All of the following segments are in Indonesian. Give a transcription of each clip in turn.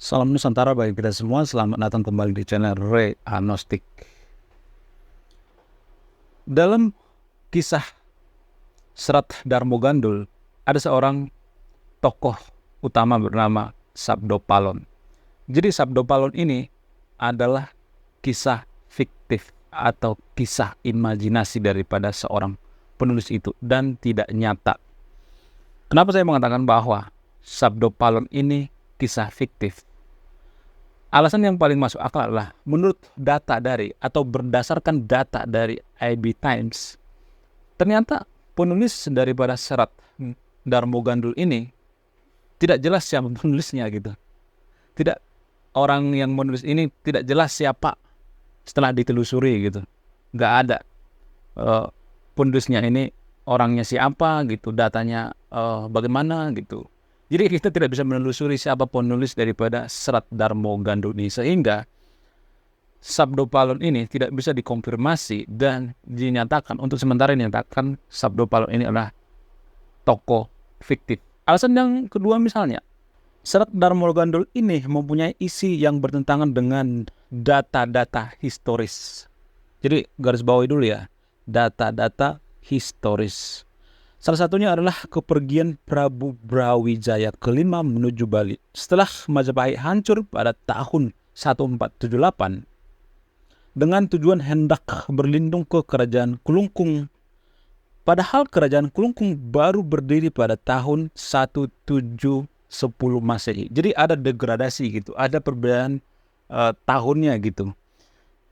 Salam Nusantara bagi kita semua, selamat datang kembali di channel Ray Agnostik. Dalam kisah Serat Darmo Gandul, ada seorang tokoh utama bernama Sabdo Palon. Jadi Sabdo Palon ini adalah kisah fiktif atau kisah imajinasi daripada seorang penulis itu dan tidak nyata. Kenapa saya mengatakan bahwa Sabdo Palon ini kisah fiktif? Alasan yang paling masuk akal adalah menurut data dari atau berdasarkan data dari IB Times, ternyata penulis daripada Serat Darmo Gandul ini tidak jelas siapa penulisnya gitu. Tidak, orang yang menulis ini tidak jelas siapa setelah ditelusuri gitu. Nggak ada penulisnya ini orangnya siapa gitu, datanya bagaimana gitu. Jadi kita tidak bisa menelusuri siapa penulis daripada Serat Darmo Gandul ini, sehingga Sabdo Palon ini tidak bisa dikonfirmasi dan dinyatakan, untuk sementara dinyatakan Sabdo Palon ini adalah tokoh fiktif. Alasan yang kedua misalnya, Serat Darmo Gandul ini mempunyai isi yang bertentangan dengan data-data historis. Jadi garis bawahi dulu ya, data-data historis. Salah satunya adalah kepergian Prabu Brawijaya kelima menuju Bali. Setelah Majapahit hancur pada tahun 1478 dengan tujuan hendak berlindung ke kerajaan Kulungkung. Padahal kerajaan Kulungkung baru berdiri pada tahun 1710 Masehi. Jadi ada degradasi gitu, ada perbedaan tahunnya gitu.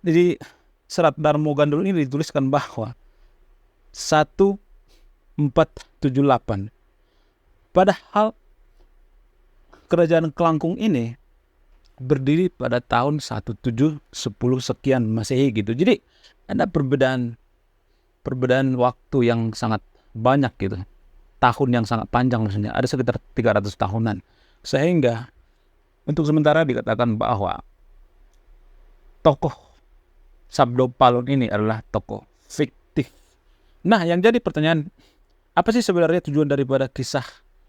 Jadi Serat Darmo Gandul ini dituliskan bahwa 1478. Padahal kerajaan Kelangkung ini berdiri pada tahun 1710 sekian Masehi gitu. Jadi ada perbedaan waktu yang sangat banyak gitu. Tahun yang sangat panjang maksudnya. Ada sekitar 300 tahunan. Sehingga untuk sementara dikatakan bahwa tokoh Sabdo Palon ini adalah tokoh fiktif. Nah, yang jadi pertanyaan, apa sih sebenarnya tujuan daripada kisah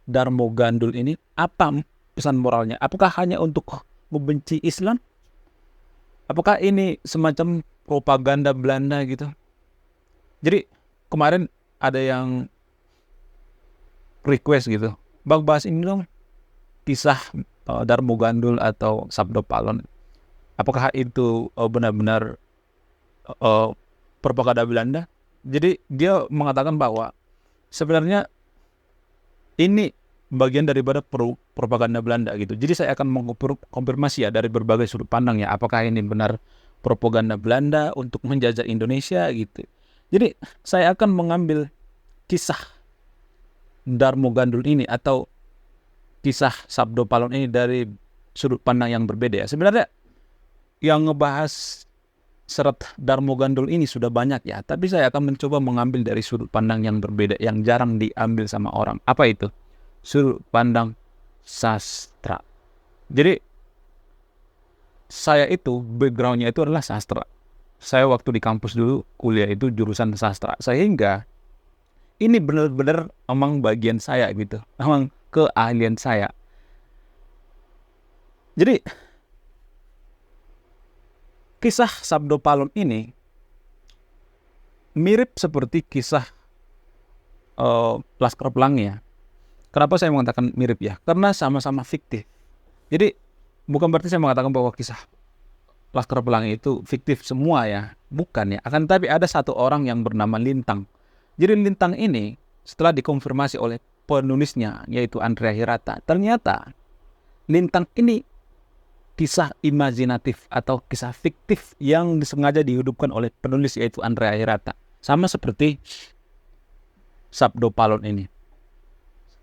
Darmo Gandul ini? Apa pesan moralnya? Apakah hanya untuk membenci Islam? Apakah ini semacam propaganda Belanda gitu? Jadi kemarin ada yang request gitu, Bang, bahas ini dong, kisah Darmo Gandul atau Sabdo Palon. Apakah itu benar-benar propaganda Belanda? Jadi dia mengatakan bahwa sebenarnya ini bagian daripada propaganda Belanda gitu. Jadi saya akan mengkonfirmasi ya dari berbagai sudut pandang ya, apakah ini benar propaganda Belanda untuk menjajah Indonesia gitu. Jadi saya akan mengambil kisah Darmo Gandul ini atau kisah Sabdo Palon ini dari sudut pandang yang berbeda ya. Sebenarnya yang ngebahas Serat Darmo Gandul ini sudah banyak ya, tapi saya akan mencoba mengambil dari sudut pandang yang berbeda, yang jarang diambil sama orang. Apa itu? Sudut pandang sastra. Jadi saya itu backgroundnya itu adalah sastra. Saya waktu di kampus dulu kuliah itu jurusan sastra, sehingga ini benar-benar emang bagian saya gitu, emang keahlian saya. Jadi kisah Sabdo Palon ini mirip seperti kisah Laskar Pelangi ya. Kenapa saya mengatakan mirip ya? Karena sama-sama fiktif. Jadi bukan berarti saya mengatakan bahwa kisah Laskar Pelangi itu fiktif semua ya. Bukan ya. Akan tetapi ada satu orang yang bernama Lintang. Jadi Lintang ini setelah dikonfirmasi oleh penulisnya yaitu Andrea Hirata, ternyata Lintang ini kisah imajinatif atau kisah fiktif yang disengaja dihidupkan oleh penulis yaitu Andrea Hirata. Sama seperti Sabdo Palon ini.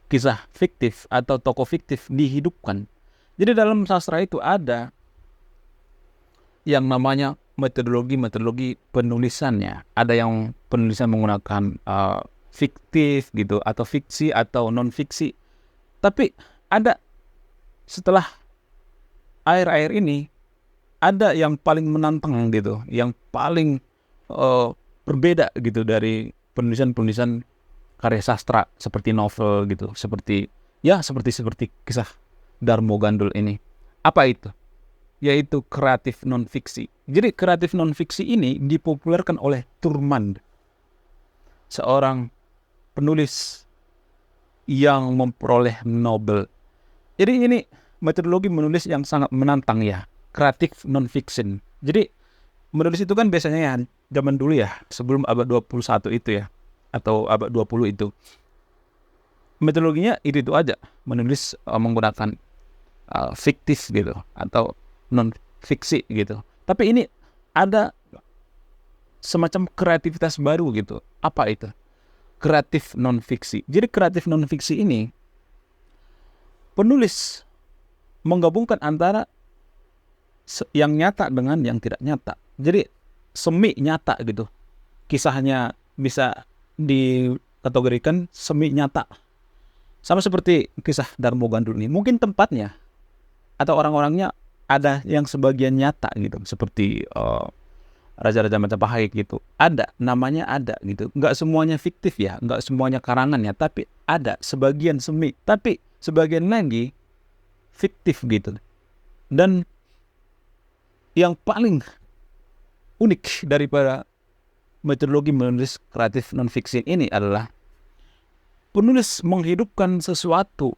Kisah fiktif atau tokoh fiktif dihidupkan. Jadi dalam sastra itu ada yang namanya metodologi penulisannya. Ada yang penulisan menggunakan fiktif gitu, atau fiksi atau non fiksi. Tapi ada setelah akhir-akhir ini ada yang paling menantang gitu, yang paling berbeda gitu dari penulisan karya sastra seperti novel gitu, seperti kisah Darmo Gandul ini. Apa itu? Yaitu kreatif non-fiksi. Jadi kreatif non-fiksi ini dipopulerkan oleh Thurman, seorang penulis yang memperoleh Nobel. Jadi ini metodologi menulis yang sangat menantang ya, kreatif non-fiction. Jadi menulis itu kan biasanya ya, zaman dulu ya, sebelum abad 21 itu ya, atau abad 20 itu. Metodologinya itu aja, menulis menggunakan fiktif gitu, atau non-fiksi gitu. Tapi ini ada semacam kreativitas baru gitu. Apa itu? Kreatif non-fiksi. Jadi kreatif non-fiksi ini, penulis menggabungkan antara yang nyata dengan yang tidak nyata. Jadi semi nyata gitu. Kisahnya bisa dikategorikan semi nyata. Sama seperti kisah Darmo Gandul ini. Mungkin tempatnya atau orang-orangnya ada yang sebagian nyata gitu. Seperti Raja-Raja Majapahit gitu. Ada, namanya ada gitu. Nggak semuanya fiktif ya, nggak semuanya karangan ya, tapi ada sebagian semi. Tapi sebagian lagi fiktif gitu. Dan yang paling unik daripada metodologi menulis kreatif non-fiction ini adalah penulis menghidupkan sesuatu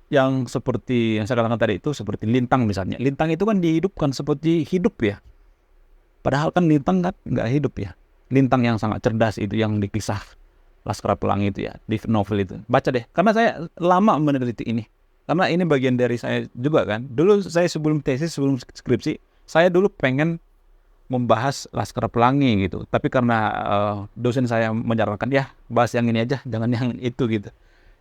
yang seperti yang saya katakan tadi itu, seperti lintang misalnya. Lintang itu kan dihidupkan seperti hidup ya. Padahal kan lintang kan nggak hidup ya. Lintang yang sangat cerdas itu yang di kisah Laskar Pelangi itu ya, di novel itu. Baca deh, karena saya lama meneliti ini. Karena ini bagian dari saya juga kan. Dulu saya sebelum tesis, sebelum skripsi, saya dulu pengen membahas Laskar Pelangi gitu. Tapi karena dosen saya menyarankan, ya bahas yang ini aja, jangan yang itu gitu.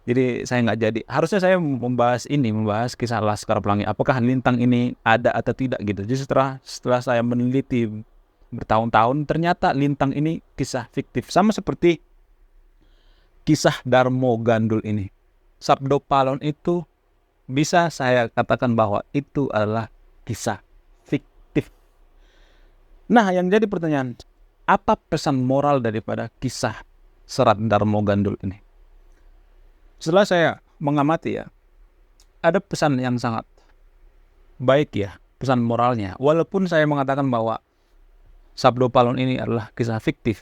Jadi saya nggak jadi. Harusnya saya membahas kisah Laskar Pelangi. Apakah lintang ini ada atau tidak gitu. Jadi setelah saya meneliti bertahun-tahun, ternyata lintang ini kisah fiktif. Sama seperti kisah Darmo Gandul ini. Sabdo Palon itu bisa saya katakan bahwa itu adalah kisah fiktif. Nah, yang jadi pertanyaan, apa pesan moral daripada kisah Serat Darmo Gandul ini? Setelah saya mengamati ya, ada pesan yang sangat baik ya, pesan moralnya. Walaupun saya mengatakan bahwa Sabdo Palon ini adalah kisah fiktif,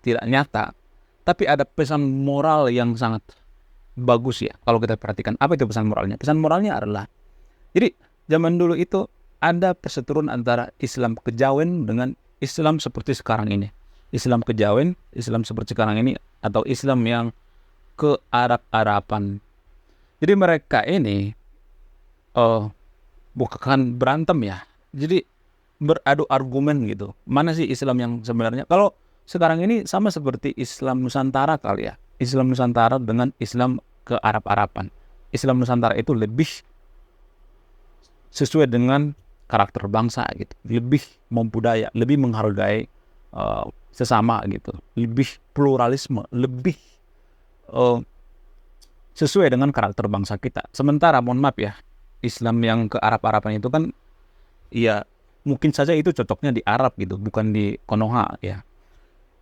tidak nyata, tapi ada pesan moral yang sangat bagus ya kalau kita perhatikan. Apa itu pesan moralnya? Pesan moralnya adalah, jadi zaman dulu itu ada perseteruan antara Islam kejawen dengan Islam seperti sekarang ini. Islam kejawen, Islam seperti sekarang ini, atau Islam yang kearab-araban. Jadi mereka ini bukan berantem ya. Jadi beradu argumen gitu. Mana sih Islam yang sebenarnya? Kalau sekarang ini sama seperti Islam Nusantara kali ya. Islam Nusantara dengan Islam kearab-araban. Islam Nusantara itu lebih sesuai dengan karakter bangsa gitu. Lebih membudaya, lebih menghargai sesama gitu. Lebih pluralisme, lebih sesuai dengan karakter bangsa kita. Sementara mohon maaf ya, Islam yang ke Arab-Araban itu kan ya mungkin saja itu cocoknya di Arab gitu, bukan di Konoha ya.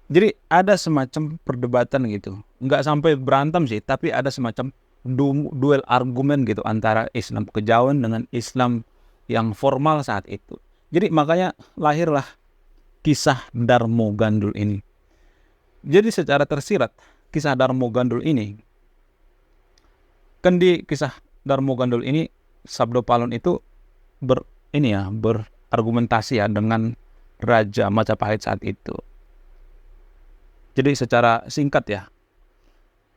Jadi ada semacam perdebatan gitu. Nggak sampai berantem sih, tapi ada semacam duel argumen gitu antara Islam kejawen dengan Islam yang formal saat itu. Jadi makanya lahirlah kisah Darmo Gandul ini. Jadi secara tersirat kisah Darmo Gandul ini, kan di kisah Darmo Gandul ini Sabdo Palon itu berargumentasi ya dengan Raja Majapahit saat itu. Jadi secara singkat ya,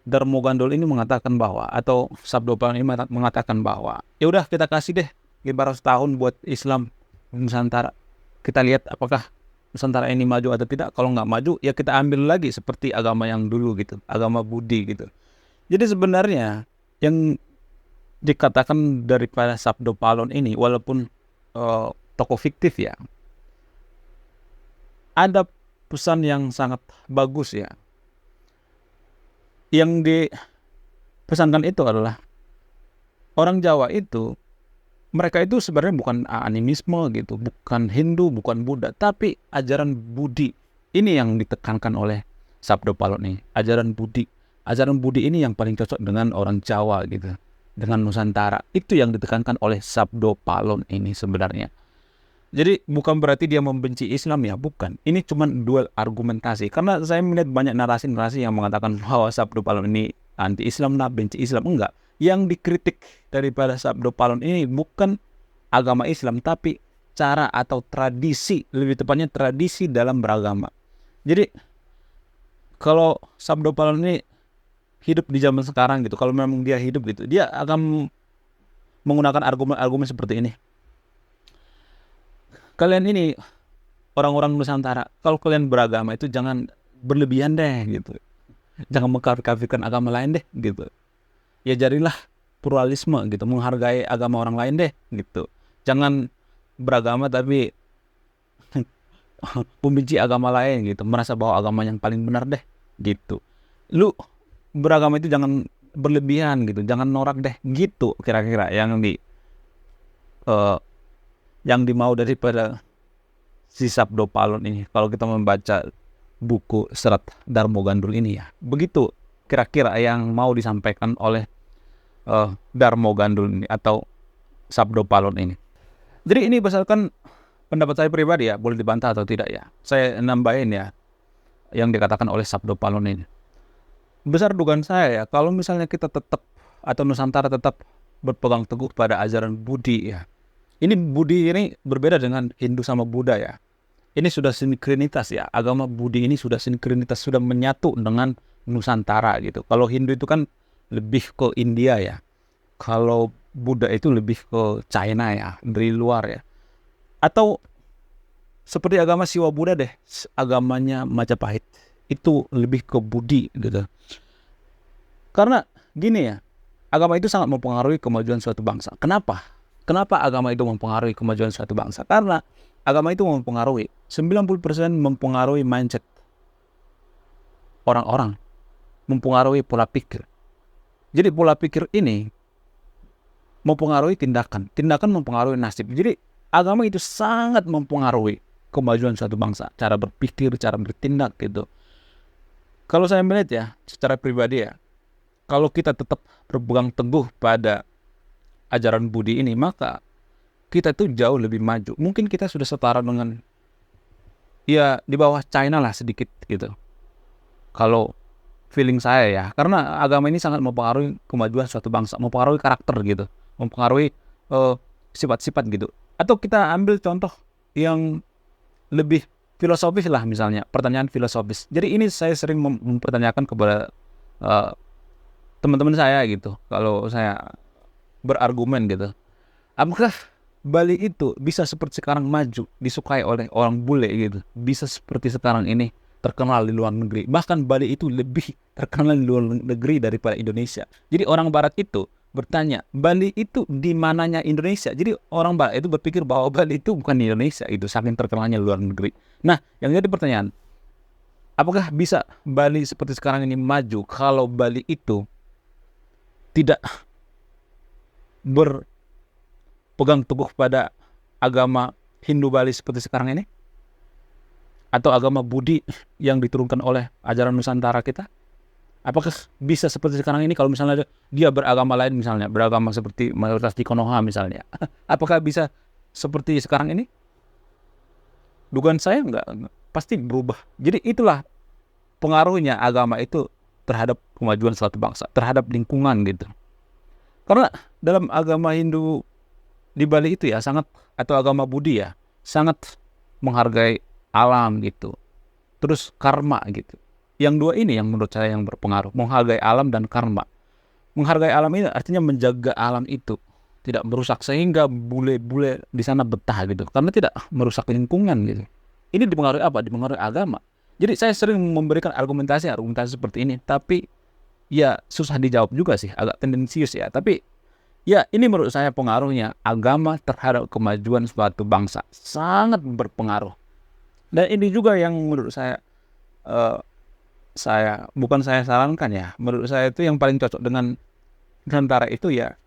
Darmo Gandul ini mengatakan bahwa, atau Sabdo Palon ini mengatakan bahwa, ya udah kita kasih deh 500 tahun buat Islam Nusantara. Kita lihat apakah Nusantara ini maju atau tidak. Kalau nggak maju, ya kita ambil lagi seperti agama yang dulu gitu, agama Budi gitu. Jadi sebenarnya yang dikatakan daripada Sabdo Palon ini, walaupun tokoh fiktif ya, ada pesan yang sangat bagus ya. Yang dipesankan itu adalah orang Jawa itu, mereka itu sebenarnya bukan animisme gitu, bukan Hindu, bukan Buddha, tapi ajaran Budi. Ini yang ditekankan oleh Sabdo Palon ini, ajaran Budi. Ajaran Budi ini yang paling cocok dengan orang Jawa gitu. dengan Nusantara. Itu yang ditekankan oleh Sabdo Palon ini sebenarnya. Jadi bukan berarti dia membenci Islam ya, bukan. Ini cuma dual argumentasi. Karena saya melihat banyak narasi-narasi yang mengatakan bahwa Sabdo Palon ini anti-Islam, benci Islam. Enggak. Yang dikritik daripada Sabdo Palon ini bukan agama Islam, tapi cara atau tradisi, lebih tepatnya tradisi dalam beragama. Jadi kalau Sabdo Palon ini hidup di zaman sekarang gitu, kalau memang dia hidup gitu, dia akan menggunakan argumen-argumen seperti ini. Kalian ini orang-orang Nusantara, kalau kalian beragama itu jangan berlebihan deh gitu. Jangan mengkafirkan agama lain deh gitu. Ya jadilah pluralisme gitu, menghargai agama orang lain deh gitu. Jangan beragama tapi membenci agama lain gitu, merasa bahwa agama yang paling benar deh gitu. Lu beragama itu jangan berlebihan gitu, jangan norak deh gitu, kira-kira yang dimau daripada si Sabdo Palon ini. Kalau kita membaca buku Serat Darmo Gandul ini ya, begitu kira-kira yang mau disampaikan oleh Darmo Gandul ini atau Sabdo Palon ini. Jadi ini berdasarkan pendapat saya pribadi ya, boleh dibantah atau tidak ya. Saya nambahin ya yang dikatakan oleh Sabdo Palon ini. Besar dugaan saya ya, kalau misalnya kita tetap atau Nusantara tetap berpegang teguh pada ajaran Budi ya. Ini Budi ini berbeda dengan Hindu sama Buddha ya. Ini sudah sinkrenitas ya. Agama Budi ini sudah sinkrenitas, sudah menyatu dengan Nusantara gitu. Kalau Hindu itu kan lebih ke India ya. Kalau Buddha itu lebih ke China ya, dari luar ya. Atau seperti agama Siwa Buddha deh, agamanya Majapahit. Itu lebih ke Budi gitu. Karena gini ya, agama itu sangat mempengaruhi kemajuan suatu bangsa. Kenapa? Kenapa agama itu mempengaruhi kemajuan suatu bangsa? Karena agama itu mempengaruhi 90% mempengaruhi mindset orang-orang, mempengaruhi pola pikir. Jadi pola pikir ini mempengaruhi tindakan, tindakan mempengaruhi nasib. Jadi agama itu sangat mempengaruhi kemajuan suatu bangsa, cara berpikir, cara bertindak gitu. Kalau saya melihat ya, secara pribadi ya, kalau kita tetap berpegang teguh pada ajaran Budi ini, maka kita tuh jauh lebih maju. Mungkin kita sudah setara dengan ya di bawah China lah sedikit gitu. Kalau feeling saya ya, karena agama ini sangat mempengaruhi kemajuan suatu bangsa, mempengaruhi karakter gitu, mempengaruhi sifat-sifat gitu. Atau kita ambil contoh yang lebih filosofis lah, misalnya pertanyaan filosofis. Jadi ini saya sering mempertanyakan kepada teman-teman saya gitu, kalau saya berargumen gitu, apakah Bali itu bisa seperti sekarang maju, disukai oleh orang bule gitu, bisa seperti sekarang ini terkenal di luar negeri, bahkan Bali itu lebih terkenal di luar negeri daripada Indonesia. Jadi orang Barat itu bertanya, Bali itu di mananya Indonesia? Jadi orang Barat itu berpikir bahwa Bali itu bukan Indonesia, itu saking terkenalnya di luar negeri. Nah, yang jadi pertanyaan, apakah bisa Bali seperti sekarang ini maju kalau Bali itu tidak berpegang teguh pada agama Hindu Bali seperti sekarang ini? Atau agama Budi yang diturunkan oleh ajaran Nusantara kita? Apakah bisa seperti sekarang ini kalau misalnya dia beragama lain, misalnya beragama seperti mayoritas di Konoha misalnya? Apakah bisa seperti sekarang ini? Dugaan saya enggak, pasti berubah. Jadi itulah pengaruhnya agama itu terhadap kemajuan suatu bangsa, terhadap lingkungan gitu. Karena dalam agama Hindu di Bali itu ya sangat, atau agama Budi ya, sangat menghargai alam gitu. Terus karma gitu. Yang dua ini yang menurut saya yang berpengaruh, menghargai alam dan karma. Menghargai alam ini artinya menjaga alam itu tidak merusak, sehingga bule-bule di sana betah gitu, karena tidak merusak lingkungan gitu. Ini dipengaruhi apa? Dipengaruhi agama. Jadi saya sering memberikan argumentasi seperti ini, tapi ya susah dijawab juga sih, agak tendensius ya. Tapi ya ini menurut saya pengaruhnya agama terhadap kemajuan suatu bangsa sangat berpengaruh. Dan ini juga yang menurut saya bukan saya sarankan ya, menurut saya itu yang paling cocok dengan Nusantara itu ya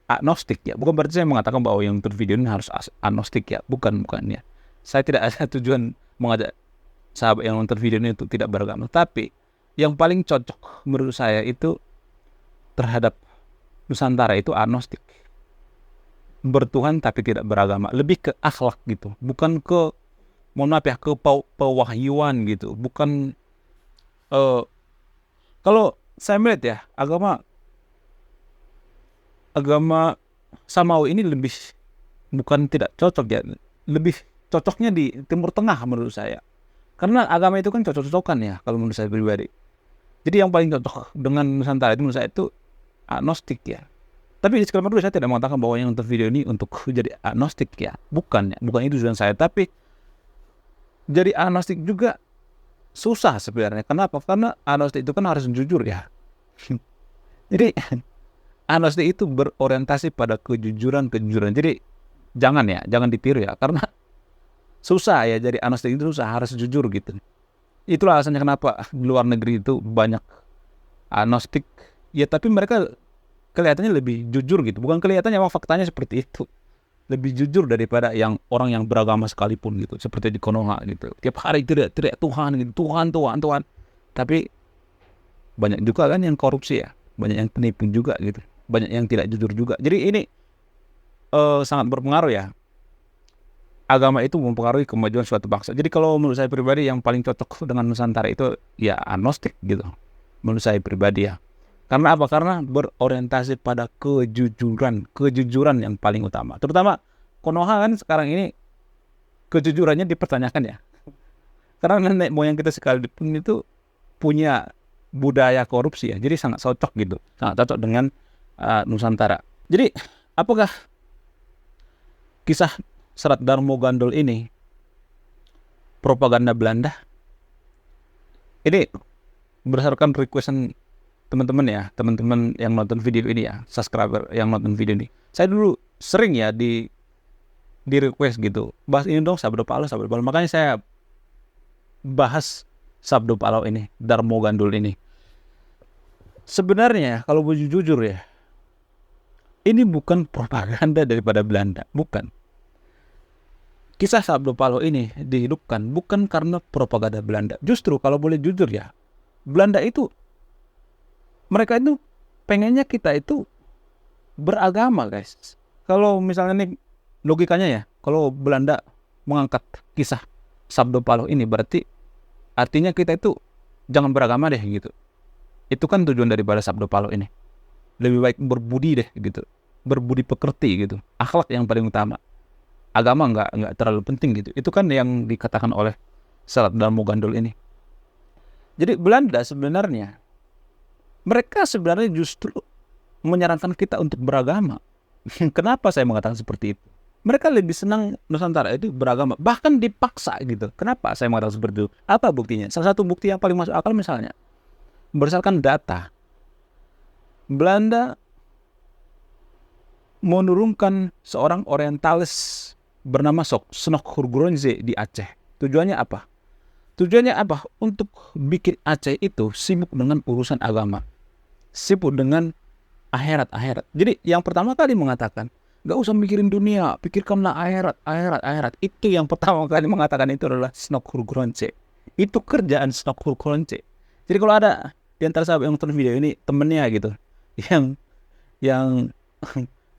agnostik ya. Bukan berarti saya mengatakan bahwa yang nonton video ini harus agnostik ya, bukan ya. Saya tidak ada tujuan mengajak sahabat yang nonton video ini untuk tidak beragama, tapi yang paling cocok menurut saya itu terhadap Nusantara itu agnostik, bertuhan tapi tidak beragama, lebih ke akhlak gitu, bukan ke, mohon maaf ya, ke pewahyuan gitu, bukan kalau saya melihat ya, agama Samawi ini lebih, bukan tidak cocok ya, lebih cocoknya di Timur Tengah menurut saya. Karena agama itu kan cocok-cocokan ya kalau menurut saya pribadi. Jadi yang paling cocok dengan Nusantara itu menurut saya itu agnostik ya. Tapi disclaimer dulu, saya tidak mengatakan bahwa yang nonton video ini untuk jadi agnostik ya. Bukan ya, bukan itu tujuan saya. Tapi jadi agnostik juga susah sebenarnya. Kenapa? Karena agnostik itu kan harus jujur ya. Jadi agnostik itu berorientasi pada kejujuran. Jadi jangan ditiru ya. Karena susah ya, jadi agnostik itu susah, harus jujur gitu. Itulah alasannya kenapa di luar negeri itu banyak agnostik. Ya tapi mereka kelihatannya lebih jujur gitu. Bukan kelihatannya, memang faktanya seperti itu. Lebih jujur daripada yang orang yang beragama sekalipun gitu. Seperti di Konoha gitu. Tiap hari teriak Tuhan gitu. Tuhan. Tapi banyak juga kan yang korupsi ya. Banyak yang penipu juga gitu. Banyak yang tidak jujur juga. Jadi ini sangat berpengaruh ya. Agama itu mempengaruhi kemajuan suatu bangsa. Jadi kalau menurut saya pribadi yang paling cocok dengan Nusantara itu ya agnostik gitu. Menurut saya pribadi ya. Karena apa? Karena berorientasi pada kejujuran yang paling utama. Terutama Konoha kan sekarang ini kejujurannya dipertanyakan ya. Karena nenek moyang kita sekalipun itu punya budaya korupsi ya. Jadi sangat cocok gitu. Sangat cocok dengan Nusantara. Jadi apakah kisah Serat Darmo Gandul ini propaganda Belanda? Ini berdasarkan requestan teman-teman yang nonton video ini ya, subscriber yang nonton video ini. Saya dulu sering ya di request gitu, bahas ini dong Sabdo Palau. Makanya saya bahas Sabdo Palau ini, Darmo Gandul ini. Sebenarnya kalau jujur ya, ini bukan propaganda daripada Belanda, bukan. Kisah Sabdo Palau ini dihidupkan bukan karena propaganda Belanda. Justru kalau boleh jujur ya, Belanda itu, mereka itu pengennya kita itu beragama guys. Kalau misalnya nih logikanya ya, kalau Belanda mengangkat kisah Sabdo Palau ini berarti artinya kita itu jangan beragama deh gitu. Itu kan tujuan daripada Sabdo Palau ini. Lebih baik berbudi deh gitu. Berbudi pekerti gitu. Akhlak yang paling utama. Agama nggak terlalu penting gitu. Itu kan yang dikatakan oleh Serat Darmo Gandul ini. Jadi Belanda sebenarnya, mereka sebenarnya justru menyarankan kita untuk beragama. Kenapa saya mengatakan seperti itu? Mereka lebih senang Nusantara itu beragama, bahkan dipaksa gitu. Kenapa saya mengatakan seperti itu? Apa buktinya? Salah satu bukti yang paling masuk akal misalnya, berdasarkan data, Belanda menurunkan seorang orientalis bernama Snok Hurgronje di Aceh. Tujuannya apa? Untuk bikin Aceh itu sibuk dengan urusan agama, sibuk dengan akhirat. Jadi yang pertama kali mengatakan, gak usah mikirin dunia, pikirkanlah akhirat. Itu yang pertama kali mengatakan itu adalah Snok Hurgronje. Itu kerjaan Snok Hurgronje. Jadi kalau ada di antara sahabat yang nonton video ini temennya gitu, yang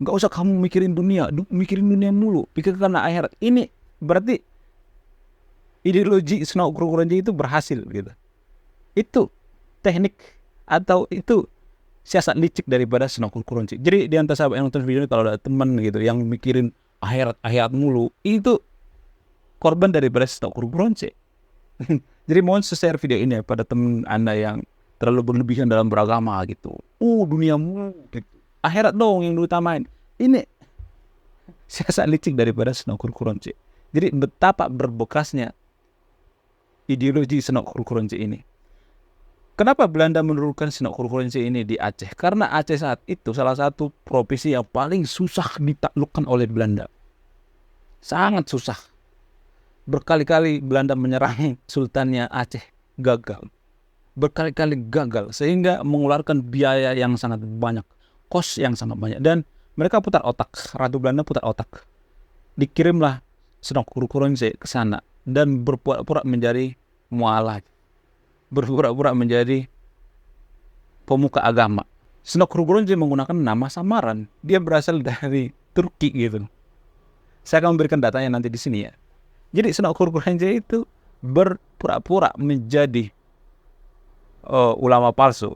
gak usah kamu mikirin dunia mulu, pikirkanlah akhirat. Ini berarti ideologi Snok Hurgronje itu berhasil gitu. Itu teknik atau itu siasat licik daripada Snok Hurgronje. Jadi di antara sahabat yang nonton video ini kalau ada teman gitu yang mikirin akhirat mulu, itu korban daripada Snok Hurgronje. Jadi mohon share video ini ya pada teman Anda yang terlalu berlebihan dalam beragama gitu. Dunia mulu gitu. Akhirat dong yang diutamain. Ini siasat licik daripada Snok Hurgronje. Jadi betapa berbekasnya ideologi Snok Hurgronje ini. Kenapa Belanda menurunkan Snok Hurgronje ini di Aceh? Karena Aceh saat itu salah satu provinsi yang paling susah ditaklukkan oleh Belanda. Sangat susah. Berkali-kali Belanda menyerang sultannya Aceh, gagal. Berkali-kali gagal sehingga mengeluarkan biaya yang sangat banyak, kos yang sangat banyak, dan mereka putar otak. Ratu Belanda putar otak. Dikirimlah Snok Hurgronje ke sana dan berpura-pura menjadi mualaf, berpura-pura menjadi pemuka agama. Snok Hurgronje menggunakan nama samaran. Dia berasal dari Turki gitu. Saya akan memberikan datanya nanti di sini ya. Jadi Snok Hurgronje itu berpura-pura menjadi ulama palsu,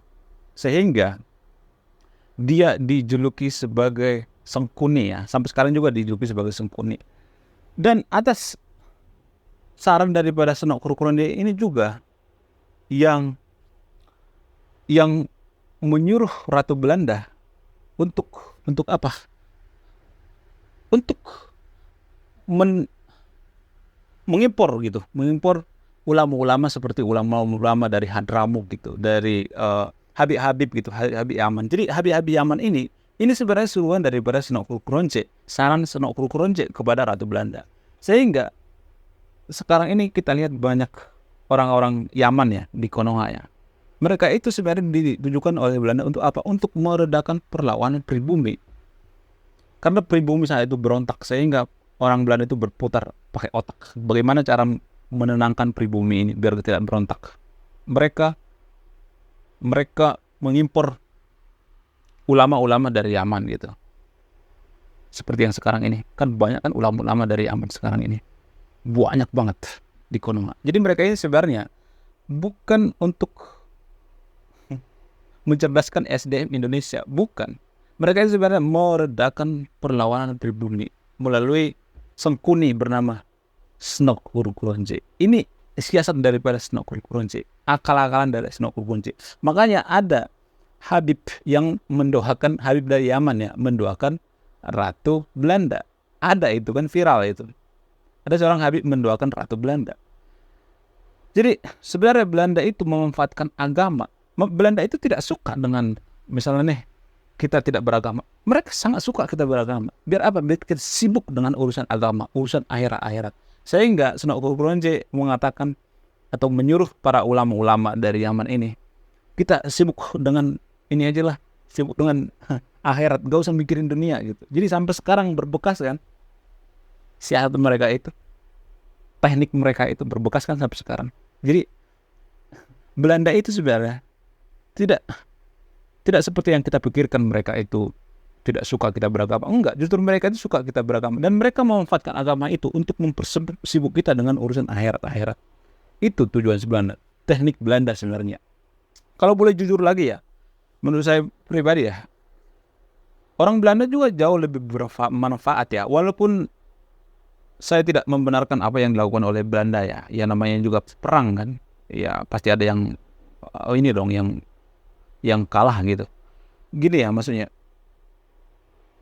sehingga dia dijuluki sebagai Sengkuni ya. Sampai sekarang juga dijuluki sebagai Sengkuni. Dan atas saran daripada Snok Hurgronje ini juga yang menyuruh Ratu Belanda untuk apa? Untuk mengimpor ulama-ulama seperti ulama-ulama dari Hadramuk gitu, dari Habib-Habib gitu, Habib Yaman. Jadi Habib-Habib Yaman ini sebenarnya suruhan daripada Snok Hurgronje, saran Snok Hurgronje kepada Ratu Belanda. Sehingga sekarang ini kita lihat banyak orang-orang Yaman ya di Konoha ya. Mereka itu sebenarnya ditujukan oleh Belanda untuk apa? Untuk meredakan perlawanan pribumi. Karena pribumi saat itu berontak, sehingga orang Belanda itu berputar pakai otak. Bagaimana cara menenangkan pribumi ini biar tidak berontak? Mereka mengimpor ulama-ulama dari Yaman gitu. Seperti yang sekarang ini. Kan banyak kan ulama-ulama dari Yaman sekarang ini. Banyak banget di Konoha. Jadi mereka ini sebenarnya bukan untuk mencerdaskan SDM Indonesia, bukan. Mereka sebenarnya meredakan perlawanan pribumi melalui Sengkuni bernama Snok Hurgronje. Ini siasat daripada Snok Hurgronje, akal-akalan dari Snok Hurgronje. Makanya ada Habib yang mendoakan, Habib dari Yaman ya, mendoakan Ratu Belanda. Ada itu kan viral itu. Ada seorang Habib mendoakan Ratu Belanda. Jadi sebenarnya Belanda itu memanfaatkan agama. Belanda itu tidak suka dengan misalnya nih kita tidak beragama. Mereka sangat suka kita beragama. Biar apa? Biar kita sibuk dengan urusan agama, urusan akhirat. Sehingga Snok Hurgronje mengatakan atau menyuruh para ulama-ulama dari Yaman ini, kita sibuk dengan ini aja lah, sibuk dengan akhirat, gak usah mikirin dunia gitu. Jadi sampai sekarang berbekas kan siasat mereka itu, teknik mereka itu berbekas kan sampai sekarang. Jadi Belanda itu sebenarnya tidak seperti yang kita pikirkan mereka itu tidak suka kita beragama. Enggak, justru mereka itu suka kita beragama. Dan mereka memanfaatkan agama itu untuk mempersibuk kita dengan urusan akhirat. Itu tujuan sebenarnya. Teknik Belanda sebenarnya. Kalau boleh jujur lagi ya, menurut saya pribadi ya, orang Belanda juga jauh lebih bermanfaat ya. Walaupun saya tidak membenarkan apa yang dilakukan oleh Belanda ya. Ya namanya juga perang kan. Ya pasti ada yang ini dong yang kalah gitu. Gini ya maksudnya.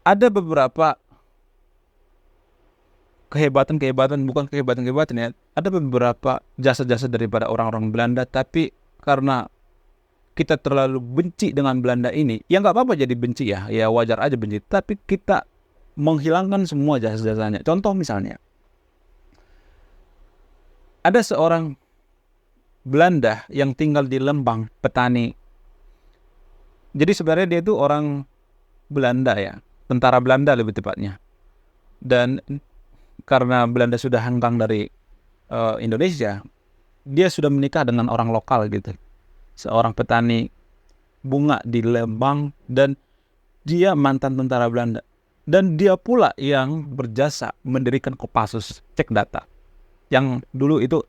Ada beberapa bukan kehebatan ya. Ada beberapa jasa-jasa daripada orang-orang Belanda, tapi karena kita terlalu benci dengan Belanda ini, ya nggak apa-apa jadi benci ya wajar aja benci. Tapi kita menghilangkan semua jasa-jasanya. Contoh misalnya, ada seorang Belanda yang tinggal di Lembang, petani. Jadi sebenarnya dia itu orang Belanda ya, tentara Belanda lebih tepatnya. Dan karena Belanda sudah hengkang dari Indonesia, dia sudah menikah dengan orang lokal gitu. Seorang petani bunga di Lembang, dan dia mantan tentara Belanda. Dan dia pula yang berjasa mendirikan Kopassus, cek data. Yang dulu itu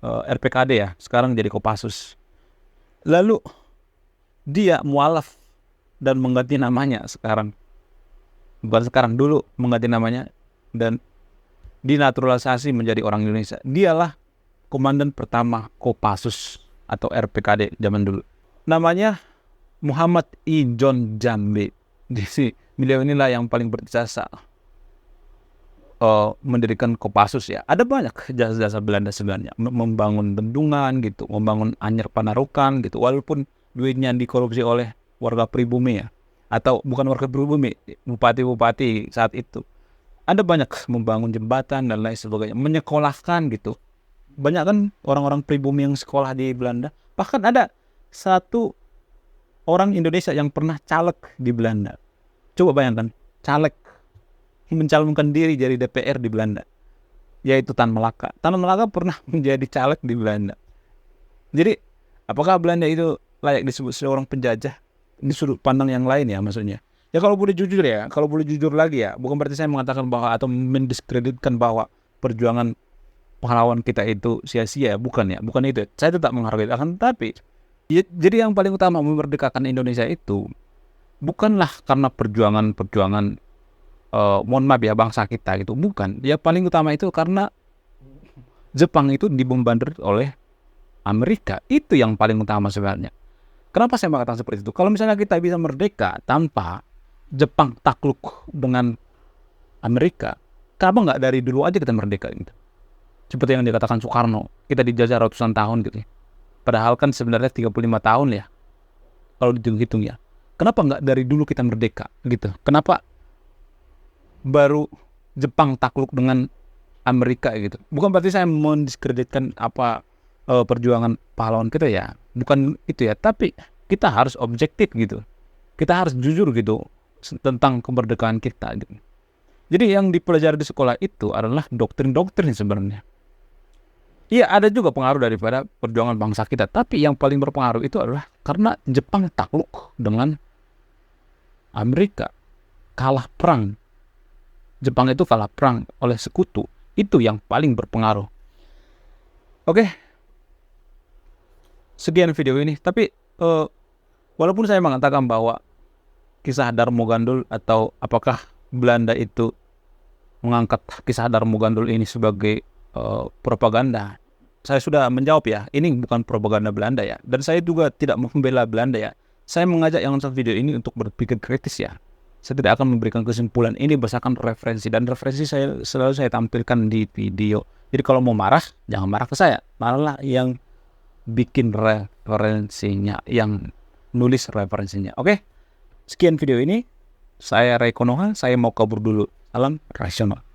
RPKD ya, sekarang jadi Kopassus. Lalu dia mualaf dan mengganti namanya sekarang. Bukan sekarang, dulu mengganti namanya dan dinaturalisasi menjadi orang Indonesia. Dialah komandan pertama Kopassus atau RPKD zaman dulu. Namanya Muhammad I. John Jambe. Beliau inilah yang paling berjasa mendirikan Kopassus ya. Ada banyak jasa-jasa Belanda sebenarnya, membangun bendungan gitu, membangun Anyer Panarukan gitu, walaupun duitnya dikorupsi oleh warga pribumi ya, atau bukan warga pribumi, bupati-bupati saat itu. Ada banyak membangun jembatan dan lain sebagainya, menyekolahkan gitu. Banyak kan orang-orang pribumi yang sekolah di Belanda. Bahkan ada satu orang Indonesia yang pernah caleg di Belanda. Coba bayangkan, caleg mencalonkan diri jadi DPR di Belanda, yaitu Tan Malaka. Tan Malaka pernah menjadi caleg di Belanda. Jadi apakah Belanda itu layak disebut seorang penjajah? Ini sudut pandang yang lain ya maksudnya. Ya kalau boleh jujur lagi ya, bukan berarti saya mengatakan bahwa atau mendiskreditkan bahwa perjuangan pahlawan kita itu sia-sia, bukan itu. Saya tetap menghargai, akan tetapi jadi yang paling utama memerdekakan Indonesia itu bukanlah karena perjuangan mohon maaf ya bangsa kita gitu, bukan. Ya paling utama itu karena Jepang itu dibombardir oleh Amerika. Itu yang paling utama sebenarnya. Kenapa saya mengatakan seperti itu? Kalau misalnya kita bisa merdeka tanpa Jepang takluk dengan Amerika, kenapa nggak dari dulu aja kita merdeka gitu? Seperti yang dikatakan Soekarno, kita dijajah ratusan tahun gitu. Padahal kan sebenarnya 35 tahun ya, kalau dihitung-hitung ya. Kenapa nggak dari dulu kita merdeka gitu? Kenapa baru Jepang takluk dengan Amerika gitu? Bukan berarti saya mendiskreditkan perjuangan pahlawan kita ya, bukan itu ya, tapi kita harus objektif gitu, kita harus jujur gitu tentang kemerdekaan kita gitu. Jadi yang dipelajari di sekolah itu adalah doktrin-doktrin sebenarnya. Iya, ada juga pengaruh daripada perjuangan bangsa kita, tapi yang paling berpengaruh itu adalah karena Jepang takluk dengan Amerika, kalah perang. Jepang itu kalah perang oleh sekutu, itu yang paling berpengaruh. Oke, sekian video ini. Tapi walaupun saya mengatakan bahwa kisah Darmo Gandul atau apakah Belanda itu mengangkat kisah Darmo Gandul ini sebagai propaganda, saya sudah menjawab ya, ini bukan propaganda Belanda ya, dan saya juga tidak membela Belanda ya. Saya mengajak yang nonton video ini untuk berpikir kritis ya. Saya tidak akan memberikan kesimpulan, ini berdasarkan referensi, dan referensi saya selalu saya tampilkan di video. Jadi kalau mau marah, jangan marah ke saya, malah yang bikin referensinya, yang nulis referensinya. Oke, sekian video ini. Saya Ray Konoha, saya mau kabur dulu. Salam rasional.